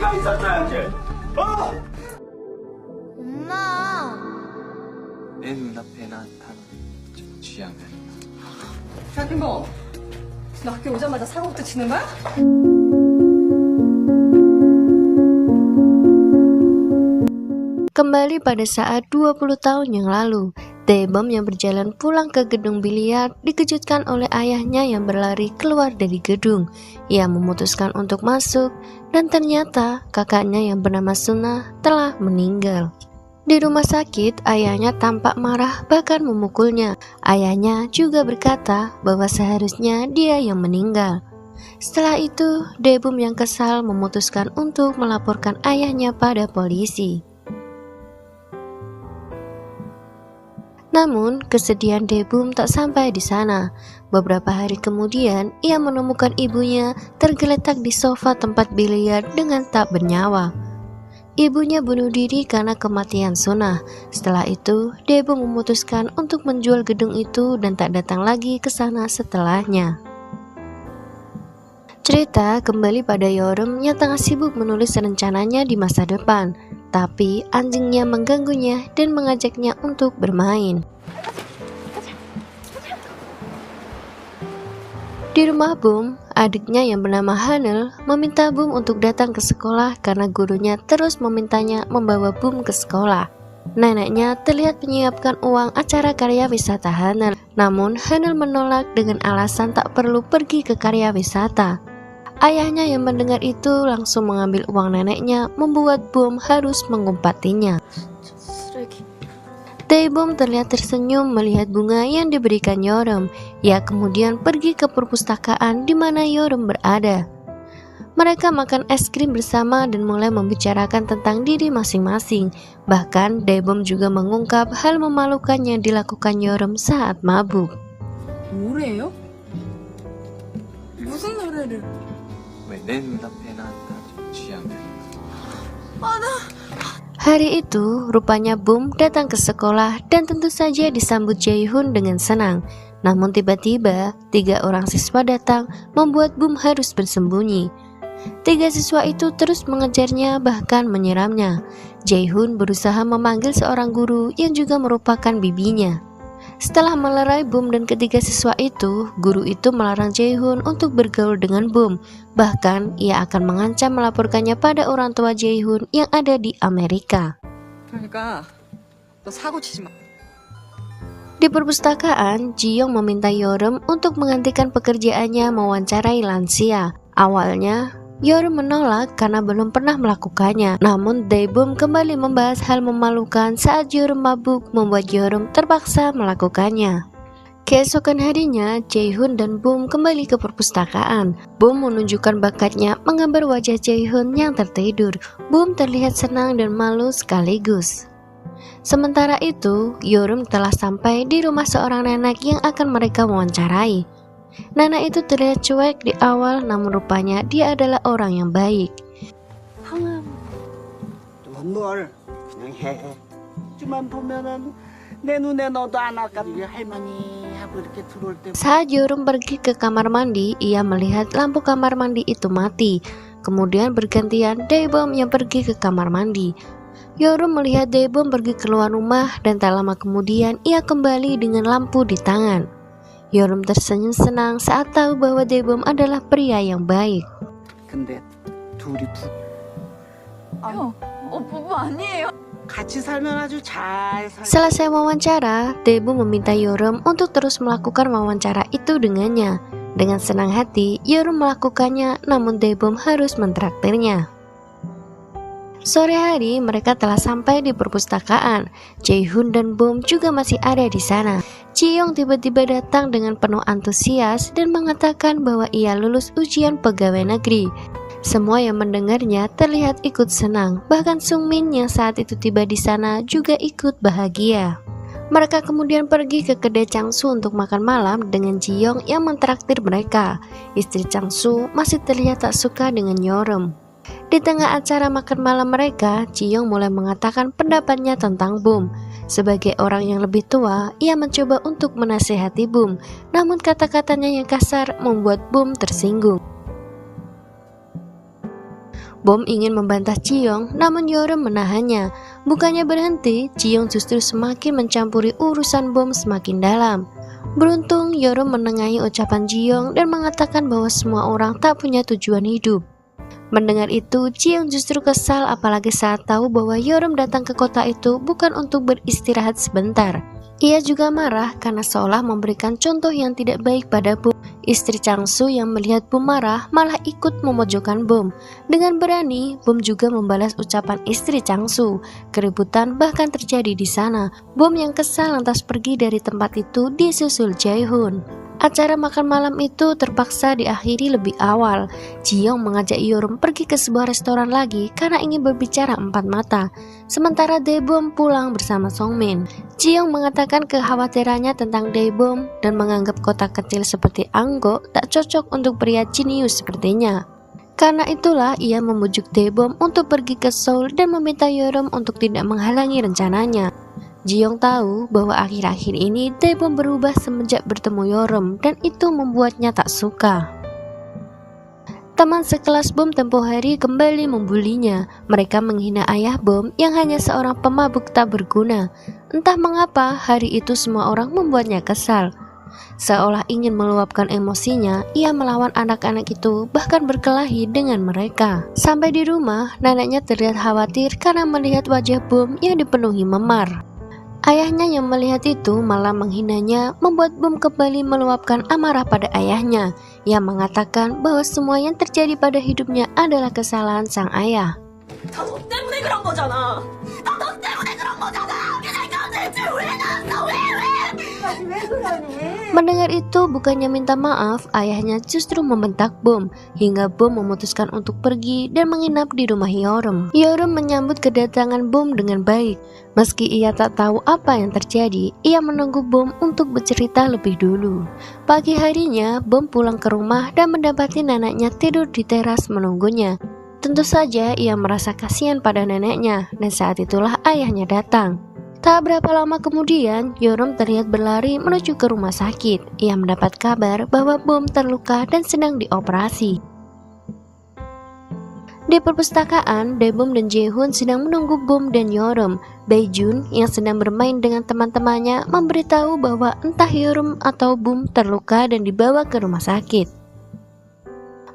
네가 있었어야지. 엄마. 내 눈앞에 나타난 저 쥐양면. 야, 김보. 너 학교 오자마자 사고부터 치는 거야? Kembali pada saat 20 tahun yang lalu, Taebom yang berjalan pulang ke gedung biliar dikejutkan oleh ayahnya yang berlari keluar dari gedung. Ia memutuskan untuk masuk dan ternyata kakaknya yang bernama Suna telah meninggal. Di rumah sakit, ayahnya tampak marah bahkan memukulnya. Ayahnya juga berkata bahwa seharusnya dia yang meninggal. Setelah itu, Taebom yang kesal memutuskan untuk melaporkan ayahnya pada polisi. Namun, kesedihan Taebom tak sampai di sana. Beberapa hari kemudian, ia menemukan ibunya tergeletak di sofa tempat biliar dengan tak bernyawa. Ibunya bunuh diri karena kematian Suna. Setelah itu, Taebom memutuskan untuk menjual gedung itu dan tak datang lagi ke sana setelahnya. Cerita kembali pada Yeoreum yang tengah sibuk menulis rencananya di masa depan. Tapi anjingnya mengganggunya dan mengajaknya untuk bermain. Di rumah Boom, adiknya yang bernama Hanel meminta Boom untuk datang ke sekolah karena gurunya terus memintanya membawa Boom ke sekolah. Neneknya terlihat menyiapkan uang acara karya wisata Hanel, namun Hanel menolak dengan alasan tak perlu pergi ke karya wisata. Ayahnya yang mendengar itu langsung mengambil uang neneknya, membuat Boom harus mengumpatinya. Taebom terlihat tersenyum melihat bunga yang diberikan Yeoreum. Ia kemudian pergi ke perpustakaan di mana Yeoreum berada. Mereka makan es krim bersama dan mulai membicarakan tentang diri masing-masing. Bahkan Taebom juga mengungkap hal memalukan yang dilakukan Yeoreum saat mabuk. 뭐래요? 무슨 노래를? 왜 내 눈앞에 나타난 저 쥐양면. Hari itu, rupanya Boom datang ke sekolah dan tentu saja disambut Jae-hoon dengan senang. Namun tiba-tiba, 3 orang siswa datang membuat Boom harus bersembunyi. 3 siswa itu terus mengejarnya bahkan menyiramnya. Jae-hoon berusaha memanggil seorang guru yang juga merupakan bibinya. Setelah melerai Boom dan ketiga siswa itu, guru itu melarang Jae-hoon untuk bergaul dengan Boom. Bahkan, ia akan mengancam melaporkannya pada orang tua Jae-hoon yang ada di Amerika. 그러니까 너 사고 치지 마. Di perpustakaan, Ji-young meminta Yeoreum untuk menggantikan pekerjaannya mewawancarai lansia. Awalnya, Yeoreum menolak karena belum pernah melakukannya. Namun, Taebom kembali membahas hal memalukan saat Yeoreum mabuk membuat Yeoreum terpaksa melakukannya. Keesokan harinya, Jae-hoon dan Boom kembali ke perpustakaan. Boom menunjukkan bakatnya menggambar wajah Jae-hoon yang tertidur. Boom terlihat senang dan malu sekaligus. Sementara itu, Yeoreum telah sampai di rumah seorang nenek yang akan mereka wawancarai. Nenek itu terlihat cuek di awal, namun rupanya dia adalah orang yang baik. 뭘 그냥 해. 만 보면은 내 눈에 너도 안 아깝지. 할머니 하고 이렇게 들어올 때. Saat Yeoreum pergi ke kamar mandi, ia melihat lampu kamar mandi itu mati. Kemudian bergantian Taebom yang pergi ke kamar mandi. Yeoreum melihat Taebom pergi keluar rumah dan tak lama kemudian ia kembali dengan lampu di tangan. Yeoreum tersenyum senang saat tahu bahwa Taebom adalah pria yang baik. 근데 둘이 부부 아니에요. 같이 살면 아주 잘 살. Selesai wawancara, Taebom meminta Yeoreum untuk terus melakukan wawancara itu dengannya. Dengan senang hati, Yeoreum melakukannya, namun Taebom harus mentraktirnya. Sore hari, mereka telah sampai di perpustakaan. Jae-hoon dan Boom juga masih ada di sana. Ji-young tiba-tiba datang dengan penuh antusias dan mengatakan bahwa ia lulus ujian pegawai negeri. Semua yang mendengarnya terlihat ikut senang. Bahkan Sungmin yang saat itu tiba di sana juga ikut bahagia. Mereka kemudian pergi ke kedai Changsu untuk makan malam dengan Ji-young yang mentraktir mereka. Istri Changsu masih terlihat tak suka dengan Yeoreum. Di tengah acara makan malam mereka, Ji-young mulai mengatakan pendapatnya tentang Boom. Sebagai orang yang lebih tua, ia mencoba untuk menasihati Boom, namun kata-katanya yang kasar membuat Boom tersinggung. Bom ingin membantah Ji-young, namun Yeoreum menahannya. Bukannya berhenti, Ji-young justru semakin mencampuri urusan Bom semakin dalam. Beruntung, Yeoreum menengahi ucapan Ji-young dan mengatakan bahwa semua orang tak punya tujuan hidup. Mendengar itu, Ji-young justru kesal apalagi saat tahu bahwa Yeoreum datang ke kota itu bukan untuk beristirahat sebentar. Ia juga marah karena seolah memberikan contoh yang tidak baik pada Bom. Istri Chang-soo yang melihat Bom marah malah ikut memojokkan Bom. Dengan berani, Bom juga membalas ucapan istri Chang-soo. Keributan bahkan terjadi di sana. Bom yang kesal lantas pergi dari tempat itu disusul Jae-hoon. Acara makan malam itu terpaksa diakhiri lebih awal. Ji-young mengajak Yeoreum pergi ke sebuah restoran lagi karena ingin berbicara empat mata. Sementara Dae-bom pulang bersama Song-min. Ji-young mengatakan kekhawatirannya tentang Dae-bom dan menganggap kota kecil seperti Anggo tak cocok untuk pria jenius sepertinya. Karena itulah ia memujuk Dae-bom untuk pergi ke Seoul dan meminta Yeoreum untuk tidak menghalangi rencananya. Ji-young tahu bahwa akhir-akhir ini Dae-bom berubah semenjak bertemu Yeoreum dan itu membuatnya tak suka. Teman sekelas Bom tempo hari kembali membulinya. Mereka menghina ayah Bom yang hanya seorang pemabuk tak berguna. Entah mengapa hari itu semua orang membuatnya kesal. Seolah ingin meluapkan emosinya, ia melawan anak-anak itu bahkan berkelahi dengan mereka. Sampai di rumah, neneknya terlihat khawatir karena melihat wajah Bom yang dipenuhi memar. Ayahnya yang melihat itu malah menghinanya, membuat Bom kembali meluapkan amarah pada ayahnya. Ia mengatakan bahwa semua yang terjadi pada hidupnya adalah kesalahan sang ayah. Mendengar itu, bukannya minta maaf, ayahnya justru membentak Bom, hingga Bom memutuskan untuk pergi dan menginap di rumah Yeoreum. Yeoreum menyambut kedatangan Bom dengan baik. Meski ia tak tahu apa yang terjadi, ia menunggu Bom untuk bercerita lebih dulu. Pagi harinya, Bom pulang ke rumah dan mendapati neneknya tidur di teras menunggunya. Tentu saja ia merasa kasihan pada neneknya, dan saat itulah ayahnya datang. Tak berapa lama kemudian, Yeoreum terlihat berlari menuju ke rumah sakit. Ia mendapat kabar bahwa Bom terluka dan sedang dioperasi. Di perpustakaan, Dae-bom dan Jae-hoon sedang menunggu Bom dan Yeoreum. Bae-jun yang sedang bermain dengan teman-temannya memberitahu bahwa entah Yeoreum atau Bom terluka dan dibawa ke rumah sakit.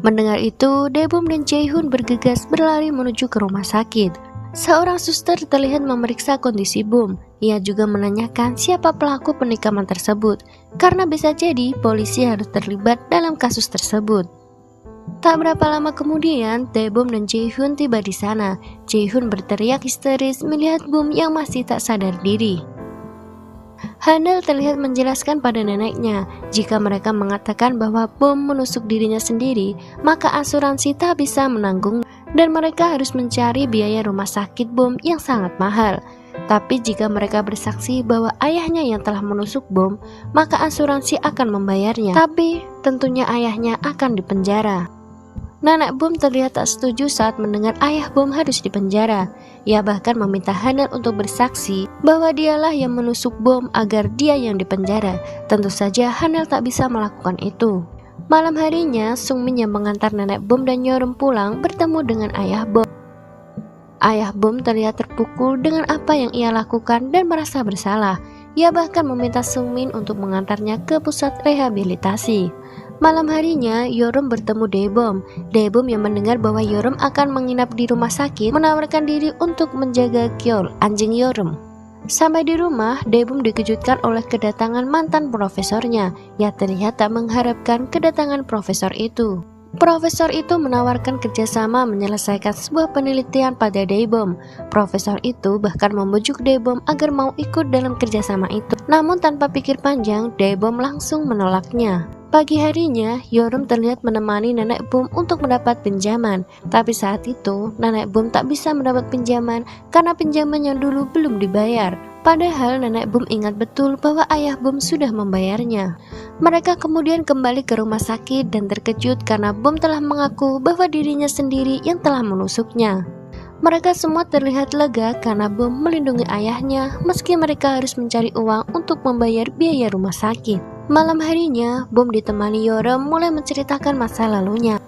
Mendengar itu, Dae-bom dan Jae-hoon bergegas berlari menuju ke rumah sakit. Seorang suster terlihat memeriksa kondisi Bom. Ia juga menanyakan siapa pelaku penikaman tersebut, karena bisa jadi polisi harus terlibat dalam kasus tersebut. Tak berapa lama kemudian, Dae-bom dan Jae-hoon tiba di sana. Jae-hoon berteriak histeris melihat Bom yang masih tak sadar diri. Handel terlihat menjelaskan pada neneknya, jika mereka mengatakan bahwa Bom menusuk dirinya sendiri, maka asuransi tak bisa menanggung dan mereka harus mencari biaya rumah sakit Bom yang sangat mahal. Tapi jika mereka bersaksi bahwa ayahnya yang telah menusuk Bom, maka asuransi akan membayarnya. Tapi tentunya ayahnya akan dipenjara. Nenek Bom terlihat tak setuju saat mendengar ayah Bom harus dipenjara. Ia bahkan meminta Handel untuk bersaksi bahwa dialah yang menusuk Bom agar dia yang dipenjara. Tentu saja Handel tak bisa melakukan itu. Malam harinya, Sung-min yang mengantar nenek Bom dan Yeoreum pulang bertemu dengan ayah Bom. Ayah Bom terlihat terpukul dengan apa yang ia lakukan dan merasa bersalah. Ia bahkan meminta Sung-min untuk mengantarnya ke pusat rehabilitasi. Malam harinya, Yeoreum bertemu Dae-bom. Dae-bom yang mendengar bahwa Yeoreum akan menginap di rumah sakit menawarkan diri untuk menjaga Kyeol, anjing Yeoreum. Sampai di rumah, Dae-bom dikejutkan oleh kedatangan mantan profesornya. Ia terlihat tak mengharapkan kedatangan profesor itu. Profesor itu menawarkan kerjasama menyelesaikan sebuah penelitian pada Dae-bom. Profesor itu bahkan membujuk Dae-bom agar mau ikut dalam kerjasama itu. Namun tanpa pikir panjang, Dae-bom langsung menolaknya. Pagi harinya, Yeoreum terlihat menemani nenek Bom untuk mendapat pinjaman. Tapi saat itu, nenek Bom tak bisa mendapat pinjaman karena pinjaman yang dulu belum dibayar. Padahal nenek Bom ingat betul bahwa ayah Bom sudah membayarnya. Mereka kemudian kembali ke rumah sakit dan terkejut karena Bom telah mengaku bahwa dirinya sendiri yang telah menusuknya. Mereka semua terlihat lega karena Bom melindungi ayahnya meski mereka harus mencari uang untuk membayar biaya rumah sakit. Malam harinya, Bom ditemani Yeoreum mulai menceritakan masa lalunya.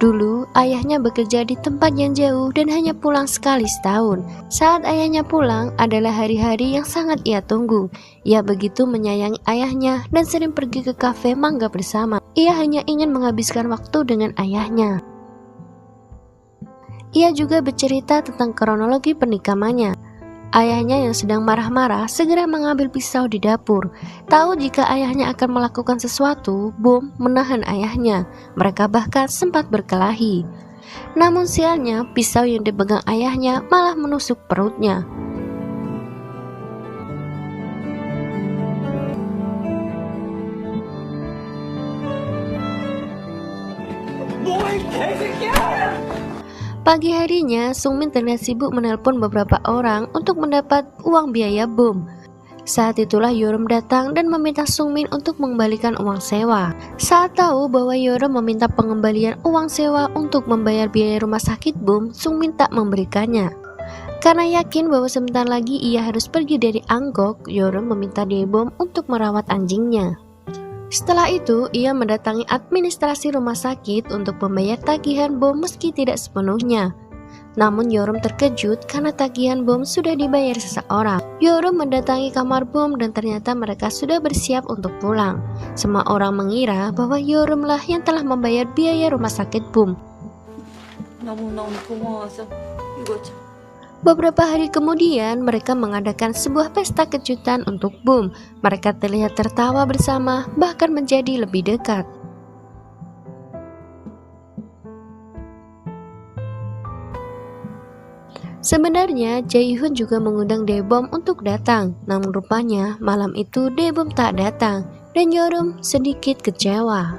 Dulu, ayahnya bekerja di tempat yang jauh dan hanya pulang sekali setahun. Saat ayahnya pulang adalah hari-hari yang sangat ia tunggu. Ia begitu menyayangi ayahnya dan sering pergi ke kafe mangga bersama. Ia hanya ingin menghabiskan waktu dengan ayahnya. Ia juga bercerita tentang kronologi pernikahannya. Ayahnya yang sedang marah-marah segera mengambil pisau di dapur. Tahu jika ayahnya akan melakukan sesuatu, Boom menahan ayahnya. Mereka bahkan sempat berkelahi. Namun sialnya, pisau yang dipegang ayahnya malah menusuk perutnya. Pagi harinya, Sungmin terlihat sibuk menelpon beberapa orang untuk mendapat uang biaya Boom. Saat itulah Yoram datang dan meminta Sungmin untuk mengembalikan uang sewa. Saat tahu bahwa Yoram meminta pengembalian uang sewa untuk membayar biaya rumah sakit Boom, Sungmin tak memberikannya. Karena yakin bahwa sebentar lagi ia harus pergi dari Angkok, Yoram meminta Daebom untuk merawat anjingnya. Setelah itu, ia mendatangi administrasi rumah sakit untuk membayar tagihan Boom meski tidak sepenuhnya. Namun Yoram terkejut karena tagihan Boom sudah dibayar seseorang. Yoram mendatangi kamar Boom dan ternyata mereka sudah bersiap untuk pulang. Semua orang mengira bahwa Yoramlah yang telah membayar biaya rumah sakit Boom. 너무너무 고마워서 이거 참. Beberapa hari kemudian, mereka mengadakan sebuah pesta kejutan untuk Boom. Mereka terlihat tertawa bersama, bahkan menjadi lebih dekat. Sebenarnya, Jae-hyun juga mengundang Daebom untuk datang. Namun rupanya, malam itu Daebom tak datang, dan Yoram sedikit kecewa.